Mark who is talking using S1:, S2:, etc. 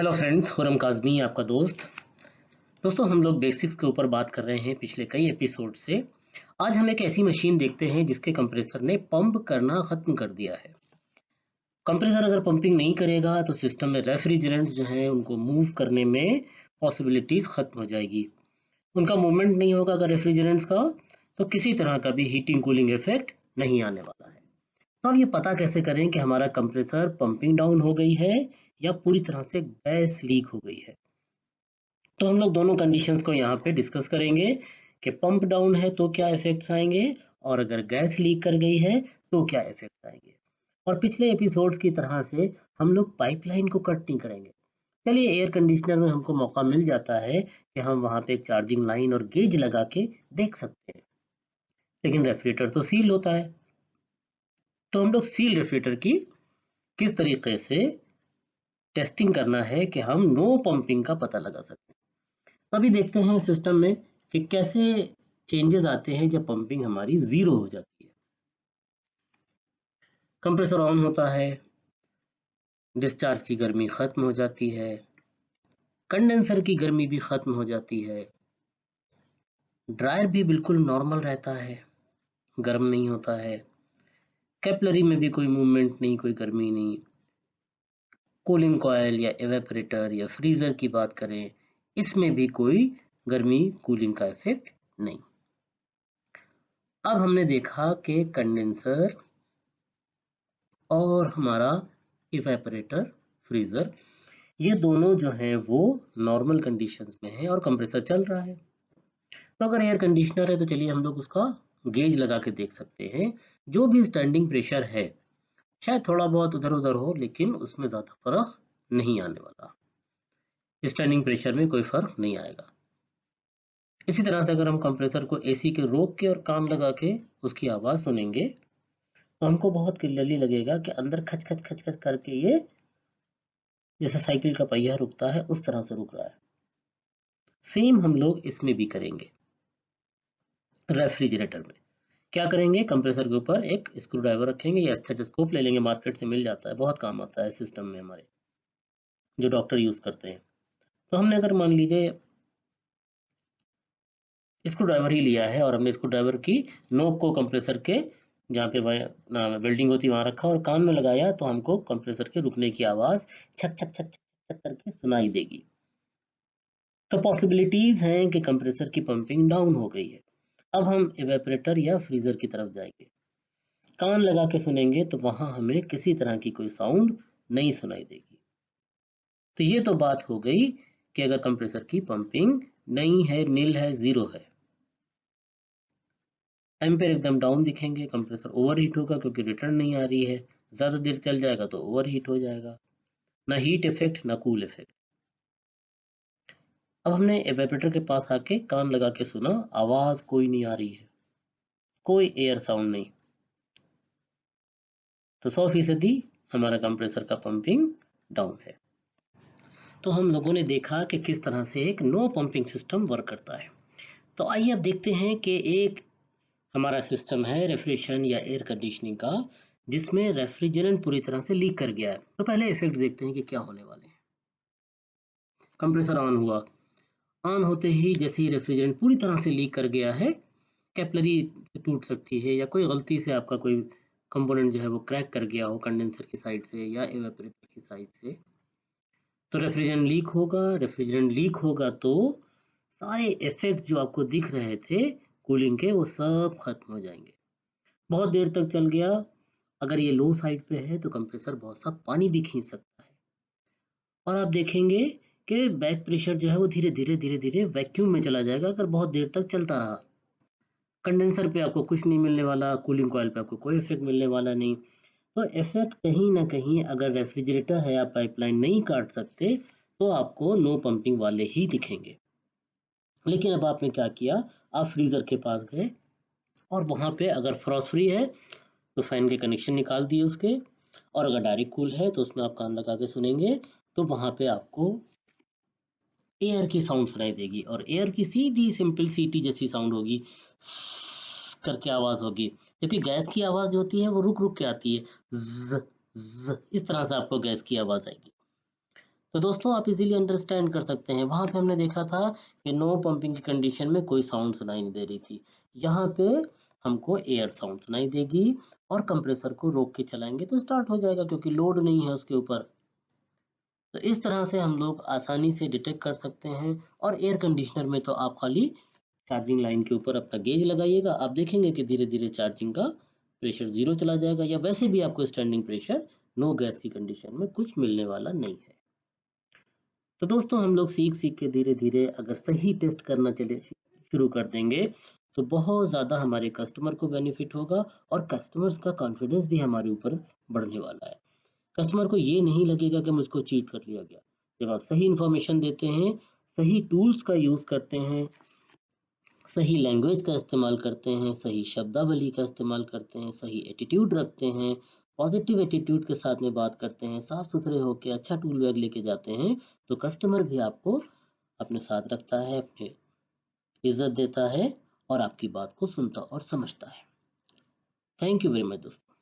S1: Hello friends, Khurram Kazmi आपका दोस्त। दोस्तों, हम लोग बेसिक्स के ऊपर बात कर रहे हैं पिछले कई एपिसोड से। आज हम एक ऐसी मशीन देखते हैं जिसके कंप्रेसर ने पंप करना ख़त्म कर दिया है। कंप्रेसर अगर पंपिंग नहीं करेगा तो सिस्टम में रेफ्रिजरेंट्स जो हैं उनको मूव करने में पॉसिबिलिटीज़ ख़त्म हो जाएगी। उनका मूवमेंट नहीं होगा अगर रेफ्रिजरेंट्स का, तो किसी तरह का भी हीटिंग कूलिंग इफेक्ट नहीं आने वाला है। तो अब ये पता कैसे करें कि हमारा कंप्रेसर पंपिंग डाउन हो गई है या पूरी तरह से गैस लीक हो गई है। तो हम लोग दोनों कंडीशंस को यहाँ पे डिस्कस करेंगे कि पंप डाउन है तो क्या इफेक्ट्स आएंगे और अगर गैस लीक कर गई है तो क्या इफेक्ट्स आएंगे। और पिछले एपिसोड्स की तरह से हम लोग पाइपलाइन को कट नहीं करेंगे। चलिए, एयर कंडीशनर में हमको मौका मिल जाता है कि हम वहाँ पे एक चार्जिंग लाइन और गेज लगा के देख सकते हैं, लेकिन रेफ्रिजरेटर तो सील होता है। तो हम लोग सील रेफ्रिजरेटर की किस तरीके से टेस्टिंग करना है कि हम नो पंपिंग का पता लगा सकते हैं। अभी देखते हैं सिस्टम में कि कैसे चेंजेस आते हैं जब पंपिंग हमारी जीरो हो जाती है। कंप्रेसर ऑन होता है, डिस्चार्ज की गर्मी खत्म हो जाती है, कंडेंसर की गर्मी भी खत्म हो जाती है, ड्रायर भी बिल्कुल नॉर्मल रहता है, गर्म नहीं होता है, कैपलरी में भी कोई मूवमेंट नहीं, कोई गर्मी नहीं। कूलिंग कॉयल या एवेपोरेटर या फ्रीजर की बात करें, इसमें भी कोई गर्मी कूलिंग का इफेक्ट नहीं। अब हमने देखा कि कंडेंसर और हमारा इवेपोरेटर, फ्रीजर, ये दोनों जो हैं वो नॉर्मल कंडीशंस में हैं और कंप्रेसर चल रहा है। तो अगर एयर कंडीशनर है तो चलिए हम लोग उसका गेज लगा के देख सकते हैं। जो भी स्टैंडिंग प्रेशर है, शायद थोड़ा बहुत उधर उधर हो, लेकिन उसमें ज़्यादा फर्क नहीं आने वाला। स्टैंडिंग प्रेशर में कोई फर्क नहीं आएगा। इसी तरह से अगर हम कंप्रेसर को एसी के रोक के और कान लगा के उसकी आवाज़ सुनेंगे तो हमको बहुत क्लियरली लगेगा कि अंदर खच खच खच खच करके ये जैसे साइकिल का पहिया रुकता है उस तरह से रुक रहा है। सेम हम लोग इसमें भी करेंगे। रेफ्रिजरेटर में क्या करेंगे, कंप्रेसर के ऊपर एक स्क्रू ड्राइवर रखेंगे या स्टेथोस्कोप ले लेंगे, मार्केट से मिल जाता है, बहुत काम आता है सिस्टम में हमारे, जो डॉक्टर यूज करते हैं। तो हमने अगर मान लीजिए स्क्रू ड्राइवर ही लिया है और हमने स्क्रू ड्राइवर की नोक को कंप्रेसर के जहाँ पे वेल्डिंग होती है वहां रखा और कान में लगाया, तो हमको कंप्रेसर के रुकने की आवाज छक छक छक छक छक करके सुनाई देगी। तो पॉसिबिलिटीज हैं कि कंप्रेसर की पंपिंग डाउन हो गई है। अब हम इवेपोरेटर या फ्रीजर की तरफ जाएंगे, कान लगा के सुनेंगे तो वहां हमें किसी तरह की कोई साउंड नहीं सुनाई देगी। तो ये तो बात हो गई कि अगर कंप्रेसर की पंपिंग नहीं है, नील है, जीरो है। एम्पेयर एकदम डाउन दिखेंगे, कंप्रेसर ओवर हीट होगा क्योंकि रिटर्न नहीं आ रही है, ज़्यादा देर चल जाएगा तो ओवर हीट हो जाएगा। ना हीट इफेक्ट ना कूल इफेक्ट। अब हमने एवेपोरेटर के पास आके कान लगा के सुना, आवाज कोई नहीं आ रही है, कोई एयर साउंड नहीं। तो 100% हमारा कंप्रेसर का पंपिंग डाउन है। तो हम लोगों ने देखा कि किस तरह से एक नो पंपिंग सिस्टम वर्क करता है। तो आइए अब देखते हैं कि एक हमारा सिस्टम है रेफ्रिजरेशन या एयर कंडीशनिंग का, जिसमें रेफ्रिजरेंट पूरी तरह से लीक कर गया है। तो पहले इफेक्ट देखते हैं कि क्या होने वाले हैं। कंप्रेसर ऑन हुआ, ऑन होते ही जैसे ही रेफ्रिजरेंट पूरी तरह से लीक कर गया है, कैपलरी टूट सकती है या कोई गलती से आपका कोई कंपोनेंट जो है वो क्रैक कर गया हो कंडेंसर की साइड से या एवेपोरेटर की साइड से, तो रेफ्रिजरेंट लीक होगा तो सारे इफेक्ट जो आपको दिख रहे थे कूलिंग के, वो सब खत्म हो जाएंगे। बहुत देर तक चल गया, अगर ये लो साइड पे है तो कंप्रेसर बहुत सा पानी भी खींच सकता है। और आप देखेंगे कि बैक प्रेशर जो है वो धीरे धीरे धीरे धीरे वैक्यूम में चला जाएगा अगर बहुत देर तक चलता रहा। कंडेंसर पे आपको कुछ नहीं मिलने वाला, कूलिंग कॉइल पे आपको कोई इफेक्ट मिलने वाला नहीं। तो इफेक्ट कहीं ना कहीं, अगर रेफ्रिजरेटर है आप पाइपलाइन नहीं काट सकते तो आपको नो पंपिंग वाले ही दिखेंगे। लेकिन अब आपने क्या किया, आप फ्रीजर के पास गए और वहां पे अगर फ्रॉस्ट फ्री है तो फैन के कनेक्शन निकाल दिए उसके, और अगर डायरेक्ट कूल है तो उसमें आप कान लगा के सुनेंगे तो वहां पे आपको एयर की साउंड सुनाई देगी और एयर की सीधी सिंपल सीटी जैसी साउंड होगी, करके आवाज होगी। जबकि गैस की आवाज जो होती है वो रुक रुक के आती है, ज, इस तरह से आपको गैस की आवाज आएगी। तो दोस्तों आप इजीली अंडरस्टैंड कर सकते हैं, वहाँ पे हमने देखा था कि नो पंपिंग की कंडीशन में कोई साउंड सुनाई नहीं दे रही थी। यहाँ पे हमको एयर साउंड सुनाई देगी और कंप्रेसर को रोक के चलाएंगे तो स्टार्ट हो जाएगा क्योंकि लोड नहीं है उसके ऊपर। तो इस तरह से हम लोग आसानी से डिटेक्ट कर सकते हैं। और एयर कंडीशनर में तो आप खाली चार्जिंग लाइन के ऊपर अपना गेज लगाइएगा, आप देखेंगे कि धीरे-धीरे चार्जिंग का प्रेशर 0 चला जाएगा, या वैसे भी आपको स्टैंडिंग प्रेशर नो गैस की कंडीशन में कुछ मिलने वाला नहीं है। तो दोस्तों हम लोग सीख-सीख के धीरे-धीरे अगर सही टेस्ट करना चले शुरू कर देंगे, तो बहुत ज़्यादा हमारे कस्टमर को बेनिफिट होगा और कस्टमर्स का कॉन्फिडेंस भी हमारे ऊपर बढ़ने वाला है। कस्टमर को ये नहीं लगेगा कि मुझको चीट कर लिया गया। जब आप सही इन्फॉर्मेशन देते हैं, सही टूल्स का यूज़ करते हैं, सही लैंग्वेज का इस्तेमाल करते हैं, सही शब्दावली का इस्तेमाल करते हैं, सही एटीट्यूड रखते हैं, पॉजिटिव एटीट्यूड के साथ में बात करते हैं, साफ सुथरे होके अच्छा टूल बैग लेके जाते हैं, तो कस्टमर भी आपको अपने साथ रखता है, अपनी इज्जत देता है और आपकी बात को सुनता और समझता है। थैंक यू वेरी मच दोस्तों।